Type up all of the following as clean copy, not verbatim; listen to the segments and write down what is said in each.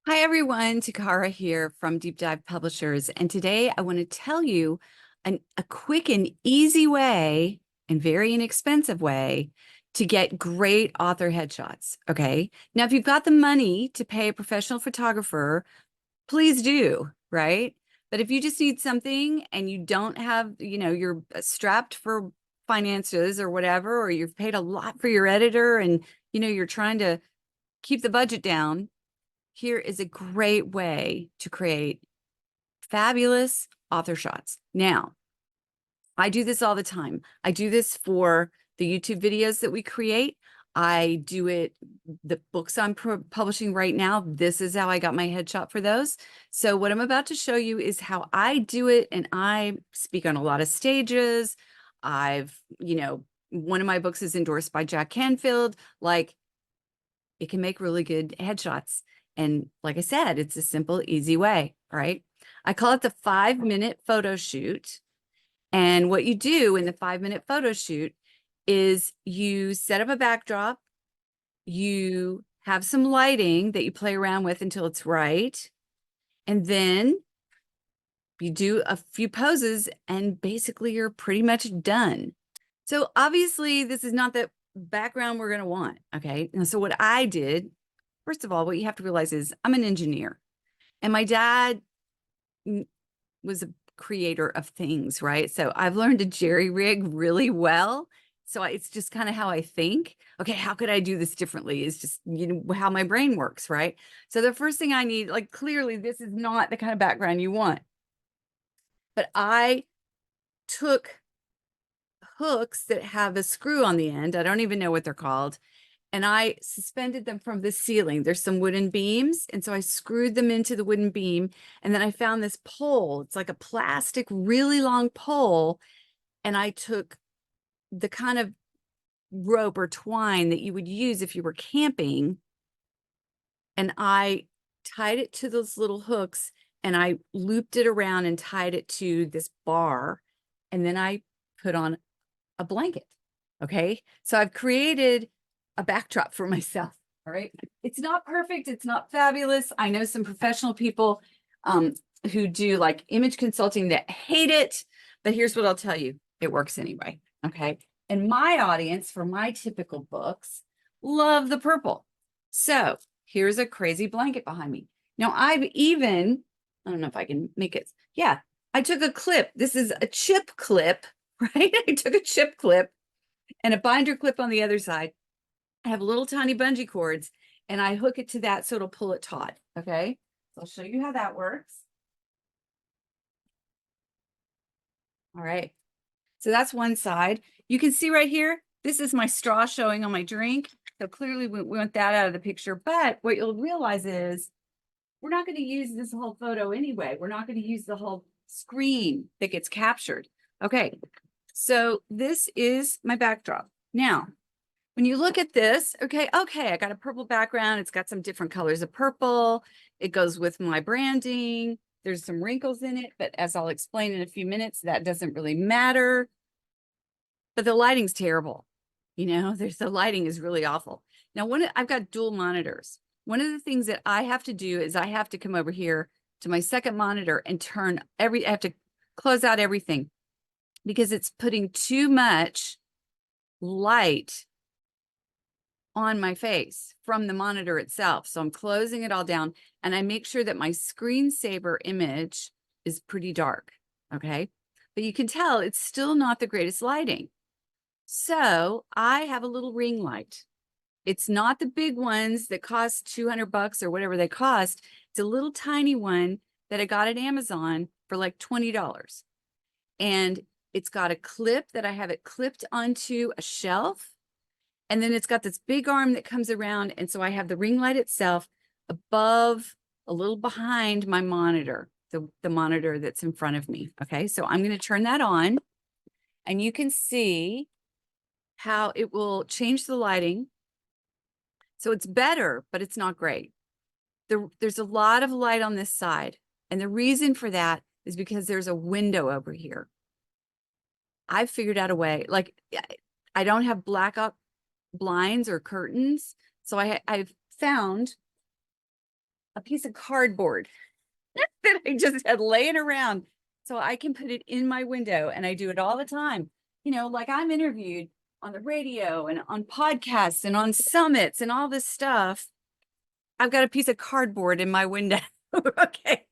Hi everyone, Takara here from Deep Dive Publishers, and today I want to tell you a quick and easy way and very inexpensive way to get great author headshots. Okay. Now, if you've got the money to pay a professional photographer, please do, right? But if you just need something and you don't have, you're strapped for finances or whatever, or you've paid a lot for your editor and, you're trying to keep the budget down, here is a great way to create fabulous author shots. Now, I do this all the time. I do this for the YouTube videos that we create. I do it, the books I'm publishing right now. This is how I got my headshot for those. So what I'm about to show you is how I do it. And I speak on a lot of stages. One of my books is endorsed by Jack Canfield. Like, it can make really good headshots. And like I said, it's a simple, easy way, right? I call it the 5-minute photo shoot. And what you do in the 5-minute photo shoot is you set up a backdrop, you have some lighting that you play around with until it's right. And then you do a few poses and basically you're pretty much done. So obviously this is not the background we're going to want. Okay. And so what I did, first of all, what you have to realize is I'm an engineer and my dad was a creator of things, right? So I've learned to jerry rig really well. So it's just kind of how I think. Okay, how could I do this differently? Is just, how my brain works, right? So the first thing I need, like, clearly this is not the kind of background you want. But I took hooks that have a screw on the end. I don't even know what they're called. And I suspended them from the ceiling. There's some wooden beams. And so I screwed them into the wooden beam. And then I found this pole. It's like a plastic, really long pole. And I took the kind of rope or twine that you would use if you were camping. And I tied it to those little hooks and I looped it around and tied it to this bar. And then I put on a blanket. Okay. So I've created a backdrop for myself. All right. It's not perfect. It's not fabulous. I know some professional people who do like image consulting that hate it, but here's what I'll tell you. It works anyway. Okay. And my audience for my typical books love the purple. So here's a crazy blanket behind me. Now I don't know if I can make it. Yeah. I took a clip. This is a chip clip, right? I took a chip clip and a binder clip on the other side. I have little tiny bungee cords and I hook it to that so it'll pull it taut. Okay. So I'll show you how that works. All right. So that's one side. You can see right here, this is my straw showing on my drink. So clearly we want that out of the picture. But what you'll realize is we're not going to use this whole photo anyway. We're not going to use the whole screen that gets captured. Okay. So this is my backdrop. Now, when you look at this, okay, I got a purple background. It's got some different colors of purple. It goes with my branding. There's some wrinkles in it, but as I'll explain in a few minutes, that doesn't really matter. But the lighting's terrible. The lighting is really awful. Now, I've got dual monitors. One of the things that I have to do is I have to come over here to my second monitor and I have to close out everything because it's putting too much light on my face from the monitor itself. So I'm closing it all down and I make sure that my screensaver image is pretty dark. Okay. But you can tell it's still not the greatest lighting. So I have a little ring light. It's not the big ones that cost $200 or whatever they cost. It's a little tiny one that I got at Amazon for like $20. And it's got a clip that I have it clipped onto a shelf. And then it's got this big arm that comes around. And so I have the ring light itself above, a little behind my monitor, the monitor that's in front of me. Okay, so I'm going to turn that on and you can see how it will change the lighting. So it's better, but it's not great. There's a lot of light on this side. And the reason for that is because there's a window over here. I've figured out a way, like I don't have blackout blinds or curtains. So I've found a piece of cardboard that I just had laying around so I can put it in my window. And I do it all the time. Like I'm interviewed on the radio and on podcasts and on summits and all this stuff. I've got a piece of cardboard in my window. Okay.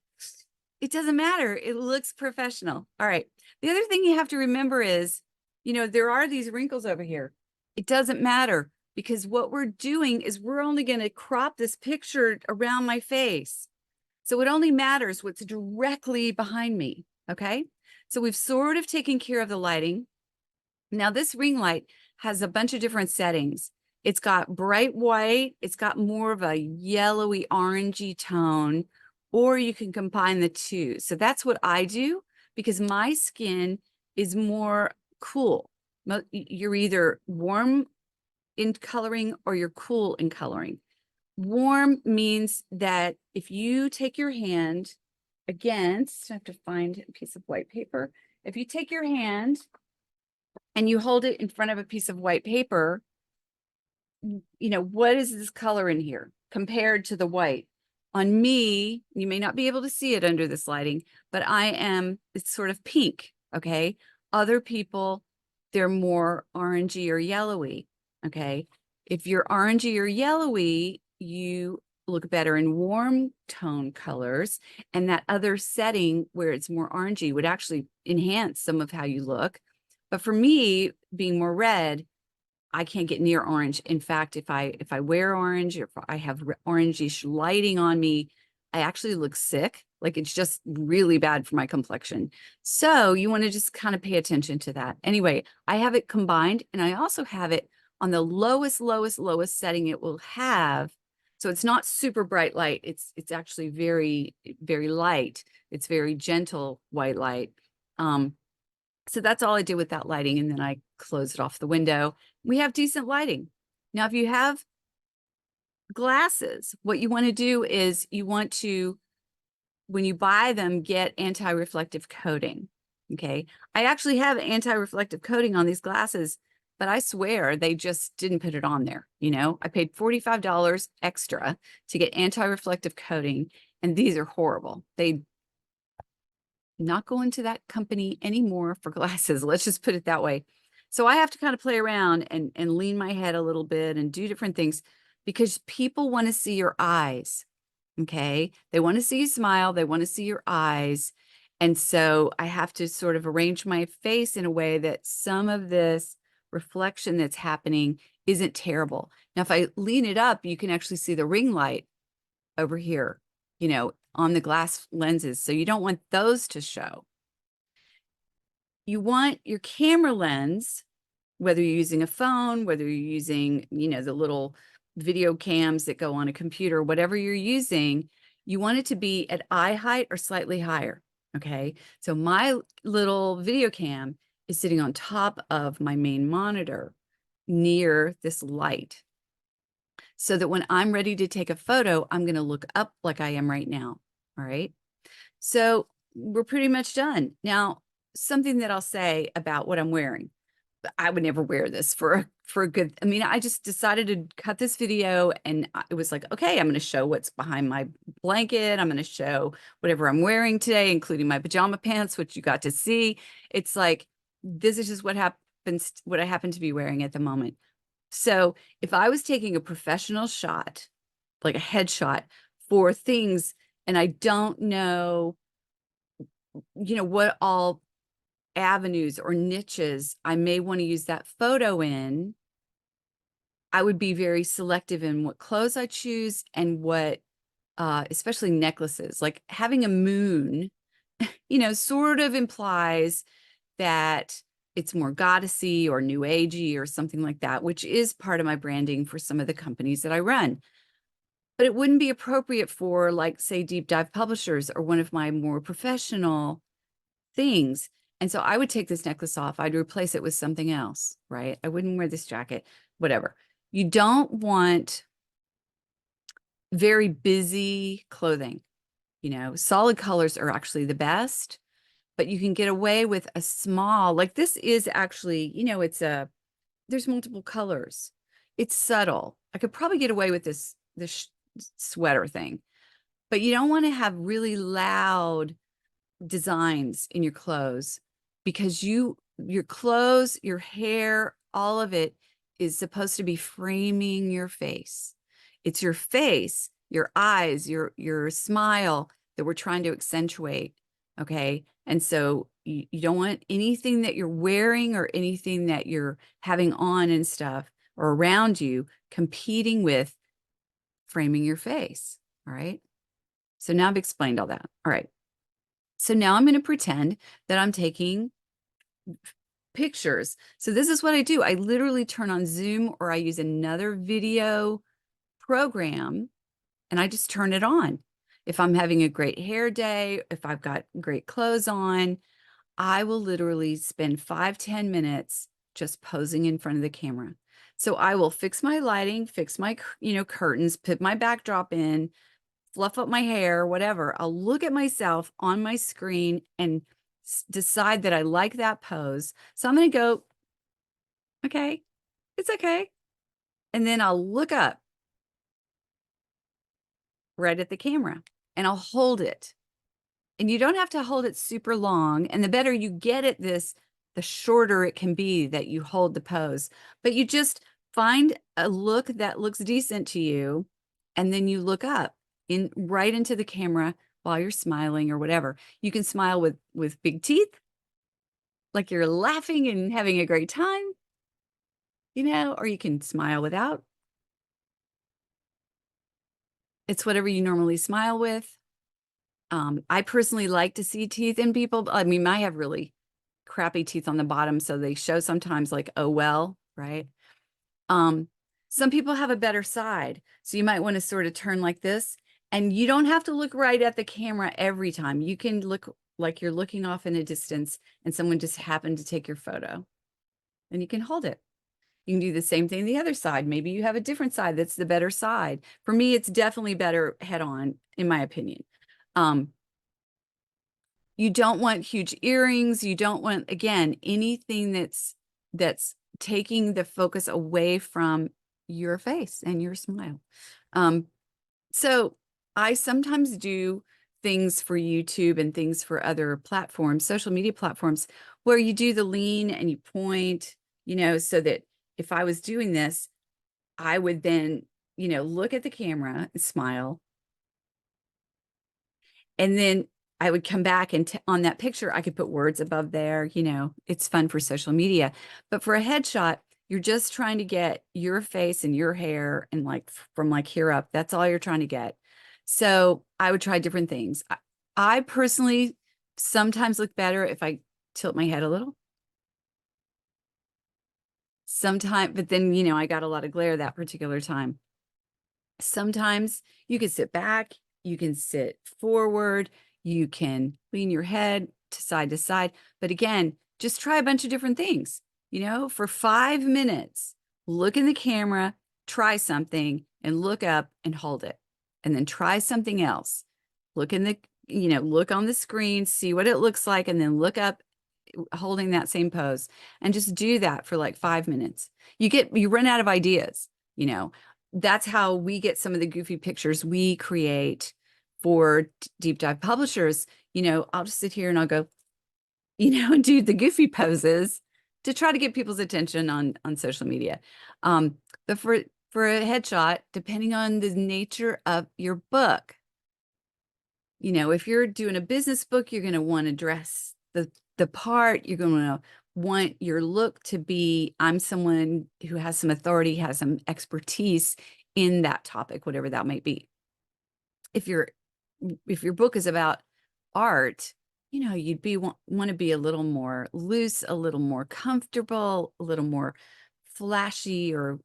It doesn't matter. It looks professional. All right. The other thing you have to remember is, there are these wrinkles over here. It doesn't matter because what we're doing is we're only going to crop this picture around my face. So it only matters what's directly behind me. Okay. So we've sort of taken care of the lighting. Now this ring light has a bunch of different settings. It's got bright white. It's got more of a yellowy orangey tone, or you can combine the two. So that's what I do because my skin is more cool. You're either warm in coloring or you're cool in coloring. Warm means that if you take your hand against, I have to find a piece of white paper. If you take your hand and you hold it in front of a piece of white paper, what is this color in here compared to the white? On me, you may not be able to see it under this lighting, but it's sort of pink, okay? Other people, they're more orangey or yellowy, okay? If you're orangey or yellowy, you look better in warm tone colors, and that other setting where it's more orangey would actually enhance some of how you look. But for me, being more red, I can't get near orange. In fact, if I wear orange or if I have orangish lighting on me, I actually look sick. Like it's just really bad for my complexion. So you want to just kind of pay attention to that. Anyway, I have it combined and I also have it on the lowest setting it will have. So it's not super bright light. It's actually very, very light. It's very gentle white light. So that's all I did with that lighting. And then I close it off the window. We have decent lighting. Now, if you have glasses, what you want to do is you want to, when you buy them, get anti-reflective coating. Okay. I actually have anti-reflective coating on these glasses, but I swear they just didn't put it on there. I paid $45 extra to get anti-reflective coating, and these are horrible. They not going to that company anymore for glasses. Let's just put it that way. So I have to kind of play around and lean my head a little bit and do different things because people want to see your eyes. Okay. They want to see you smile. They want to see your eyes. And so I have to sort of arrange my face in a way that some of this reflection that's happening isn't terrible. Now, if I lean it up, you can actually see the ring light over here, on the glass lenses. So you don't want those to show. You want your camera lens, whether you're using a phone, whether you're using, the little video cams that go on a computer, whatever you're using, you want it to be at eye height or slightly higher. Okay. So my little video cam is sitting on top of my main monitor near this light, so that when I'm ready to take a photo, I'm going to look up like I am right now. All right. So we're pretty much done. Now, something that I'll say about what I'm wearing. I would never wear this for a good, I just decided to cut this video and it was like, okay, I'm going to show what's behind my blanket. I'm going to show whatever I'm wearing today, including my pajama pants, which you got to see. It's like, this is just what I happen to be wearing at the moment. So if I was taking a professional shot, like a headshot for things, and I don't know, what all avenues or niches I may want to use that photo in, I would be very selective in what clothes I choose and what, especially necklaces, like having a moon, sort of implies that it's more goddessy or new agey or something like that, which is part of my branding for some of the companies that I run. But it wouldn't be appropriate for, like, say, Deep Dive Publishers or one of my more professional things. And so I would take this necklace off. I'd replace it with something else, right? I wouldn't wear this jacket, whatever. You don't want very busy clothing. Solid colors are actually the best, but you can get away with a small, like this is actually, there's multiple colors. It's subtle. I could probably get away with this sweater thing, but you don't want to have really loud designs in your clothes because your clothes, your hair, all of it is supposed to be framing your face. It's your face, your eyes, your smile that we're trying to accentuate. Okay. And so you don't want anything that you're wearing or anything that you're having on and stuff or around you competing with framing your face. All right. So now I've explained all that. All right. So now I'm going to pretend that I'm taking pictures. So this is what I do. I literally turn on Zoom or I use another video program and I just turn it on. If I'm having a great hair day, if I've got great clothes on, I will literally spend 5-10 minutes just posing in front of the camera. So I will fix my lighting, fix my, curtains, put my backdrop in, fluff up my hair, whatever. I'll look at myself on my screen and decide that I like that pose. So I'm going to go, okay, it's okay. And then I'll look up right at the camera and I'll hold it. And you don't have to hold it super long. And the better you get at this, the shorter it can be that you hold the pose. But you just find a look that looks decent to you. And then you look up right into the camera while you're smiling or whatever. You can smile with big teeth, like you're laughing and having a great time, or you can smile without. It's whatever you normally smile with. I personally like to see teeth in people. I mean, I have really crappy teeth on the bottom, so they show sometimes like, oh, well, right? Um, some people have a better side. So you might want to sort of turn like this, and you don't have to look right at the camera every time. You can look like you're looking off in a distance and someone just happened to take your photo and you can hold it. You can do the same thing the other side. Maybe you have a different side that's the better side. For me, it's definitely better head on, in my opinion. You don't want huge earrings. You don't want, again, anything that's taking the focus away from your face and your smile. So I sometimes do things for YouTube and things for other platforms, social media platforms, where you do the lean and you point, so that if I was doing this, I would then, look at the camera and smile. And then I would come back and on that picture, I could put words above there. It's fun for social media. But for a headshot, you're just trying to get your face and your hair and from here up. That's all you're trying to get. So I would try different things. I personally sometimes look better if I tilt my head a little. Sometimes, but then, I got a lot of glare that particular time. Sometimes you can sit back, you can sit forward, you can lean your head to side. But again, just try a bunch of different things, for 5 minutes, look in the camera, try something and look up and hold it. And then try something else. Look look on the screen, see what it looks like, and then look up holding that same pose and just do that for like 5 minutes. You run out of ideas, that's how we get some of the goofy pictures we create for deep dive publishers. I'll just sit here and I'll go, and do the goofy poses to try to get people's attention on social media. But for a headshot, depending on the nature of your book, if you're doing a business book, you're going to want to dress the part. You're going to want your look to be, I'm someone who has some authority, has some expertise in that topic, whatever that might be. If your book is about art, you'd want to be a little more loose, a little more comfortable, a little more flashy or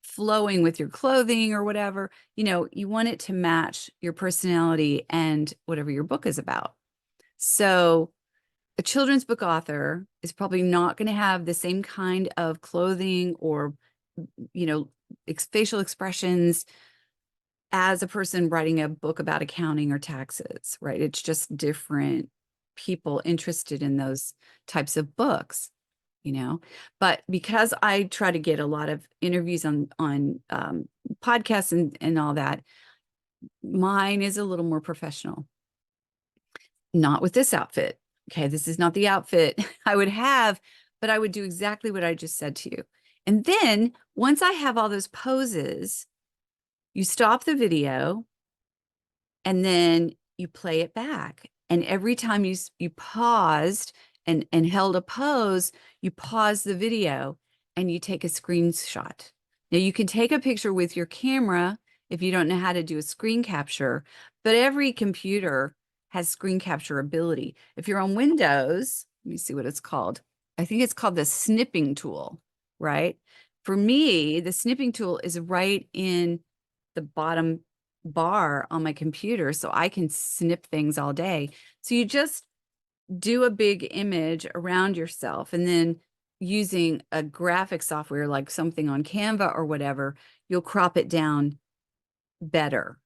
flowing with your clothing or whatever. You want it to match your personality and whatever your book is about. So a children's book author is probably not going to have the same kind of clothing or, facial expressions as a person writing a book about accounting or taxes, right? It's just different people interested in those types of books, But because I try to get a lot of interviews on podcasts and all that, Mine is a little more professional. Not with this outfit. Okay, this is not the outfit I would have, but I would do exactly what I just said to you. And then once I have all those poses, you stop the video and then you play it back. And every time you paused and held a pose, you pause the video and you take a screenshot. Now you can take a picture with your camera if you don't know how to do a screen capture, but every computer has screen capture ability. If you're on Windows, let me see what it's called. I think it's called the snipping tool, right? For me, the snipping tool is right in the bottom bar on my computer, so I can snip things all day. So you just do a big image around yourself, and then using a graphic software like something on Canva or whatever, you'll crop it down better.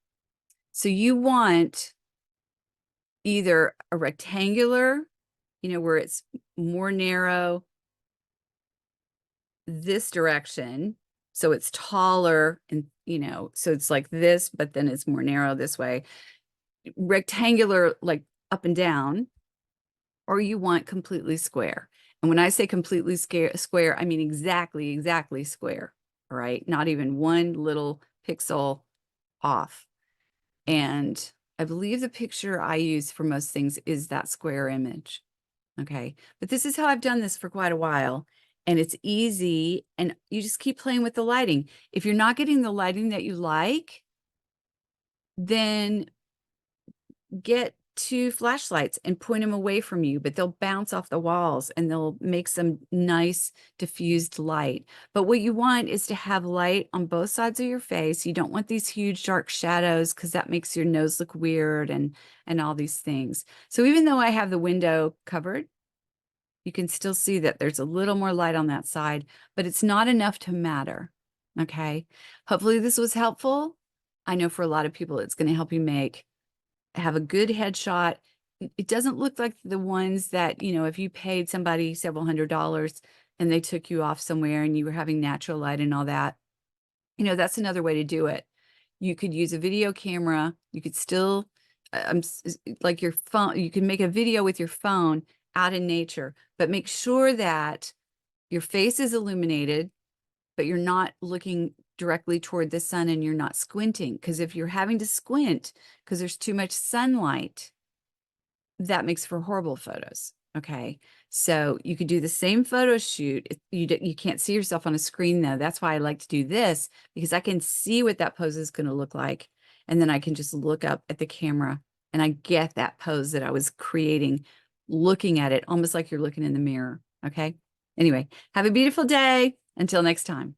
So you want either a rectangular, where it's more narrow this direction, so it's taller and, so it's like this, but then it's more narrow this way. Rectangular, like up and down, or you want completely square. And when I say completely square, I mean exactly square, all right? Not even one little pixel off. And I believe the picture I use for most things is that square image. Okay. But this is how I've done this for quite a while. And it's easy. And you just keep playing with the lighting. If you're not getting the lighting that you like, then get two flashlights and point them away from you, but they'll bounce off the walls and they'll make some nice diffused light. But what you want is to have light on both sides of your face. You don't want these huge dark shadows because that makes your nose look weird and all these things. So even though I have the window covered, you can still see that there's a little more light on that side, but it's not enough to matter. Okay. Hopefully this was helpful. I know for a lot of people, it's going to help you have a good headshot. It doesn't look like the ones that, if you paid somebody several $100s and they took you off somewhere and you were having natural light and all that, that's another way to do it. You could use a video camera. You could still, like your phone, you can make a video with your phone out in nature, but make sure that your face is illuminated, but you're not looking directly toward the sun and you're not squinting. Because if you're having to squint because there's too much sunlight, that makes for horrible photos. Okay. So you could do the same photo shoot. You can't see yourself on a screen though. That's why I like to do this, because I can see what that pose is going to look like. And then I can just look up at the camera and I get that pose that I was creating, looking at it almost like you're looking in the mirror. Okay. Anyway, have a beautiful day. Until next time.